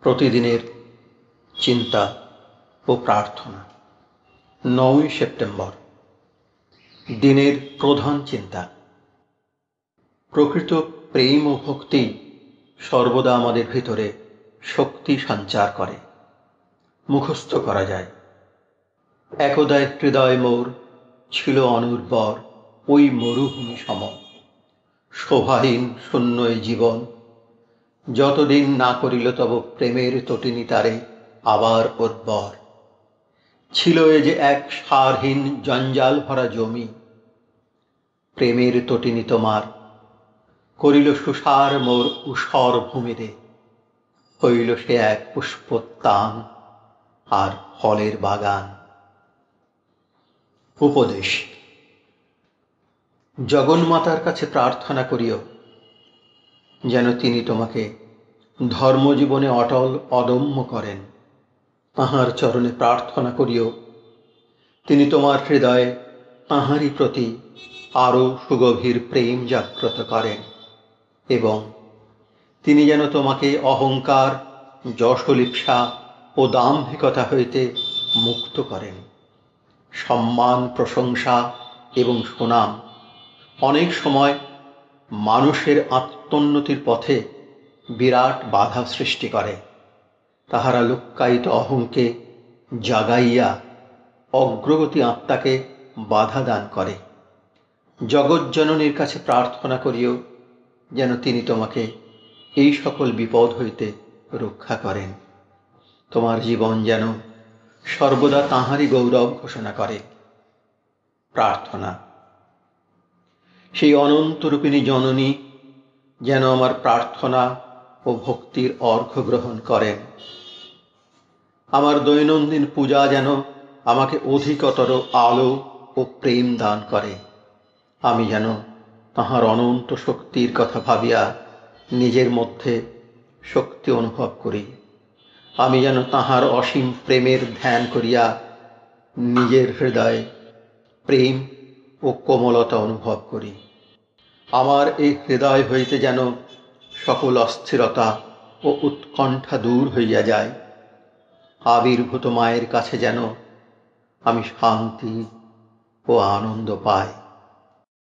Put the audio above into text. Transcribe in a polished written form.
প্রতিদিনের চিন্তা ও প্রার্থনা। ৯ই সেপ্টেম্বর। দিনের প্রধান চিন্তা। প্রকৃত প্রেম ও ভক্তি সর্বদা আমাদের ভিতরে শক্তি সঞ্চার করে, মুখস্থ করা যায়। একদা হৃদয় মোর ছিল অনুর্বর, ওই মরুভূমি সম। শোভাহীন শূন্য এই জীবন, যতদিন না করিল তব প্রেমের তটিনী তারে আবার উর্বর। ছিল এ যে এক সারহীন জঞ্জাল ভরা জমি, প্রেমের তটিনী তোমার করিল সুসার মোর ঊষর ভূমিরে। হইল সে এক পুষ্পোত্তান আর ফলের বাগান। উপদেশ। জগন্মাতার কাছে প্রার্থনা করিও যেন তিনি তোমাকে ধর্মজীবনে অটল অদম্য করেন। তাঁহার চরণে প্রার্থনা করিও তিনি তোমার হৃদয়ে তাঁহারই প্রতি আরও সুগভীর প্রেম জাগ্রত করেন এবং তিনি যেন তোমাকে অহংকার, যশলিপ্সা ও দাম্ভিকতা হইতে মুক্ত করেন। সম্মান, প্রশংসা এবং সুনাম অনেক সময় মানুষের আত্মোন্নতির পথে বিরাট বাধা সৃষ্টি করে। তাহারা লুক্কায়িত অহংকে জাগাইয়া অগ্রগতি আত্মাকে বাধা দান করে। জগজ্জননীর কাছে প্রার্থনা করিও যেন তিনি তোমাকে এই সকল বিপদ হইতে রক্ষা করেন। তোমার জীবন যেন সর্বদা তাঁহারই গৌরব ঘোষণা করে। প্রার্থনা। সেই অনন্তরূপিণী জননী যেন আমার প্রার্থনা ও ভক্তির অর্ঘ্য গ্রহণ করেন। আমার দৈনন্দিন পূজা যেন আমাকে অধিকতর আলো ও প্রেম দান করে। আমি যেন তাঁহার অনন্ত শক্তির কথা ভাবিয়া নিজের মধ্যে শক্তি অনুভব করি। আমি যেন তাঁহার অসীম প্রেমের ধ্যান করিয়া নিজের হৃদয়ে প্রেম ও কোমলতা অনুভব করি। আমার এই হৃদয় হইতে যেন সকল অস্থিরতা ও উৎকণ্ঠা দূর হইয়া যায়। আবির্ভূত মায়ের কাছে যেন আমি শান্তি ও আনন্দ পাই।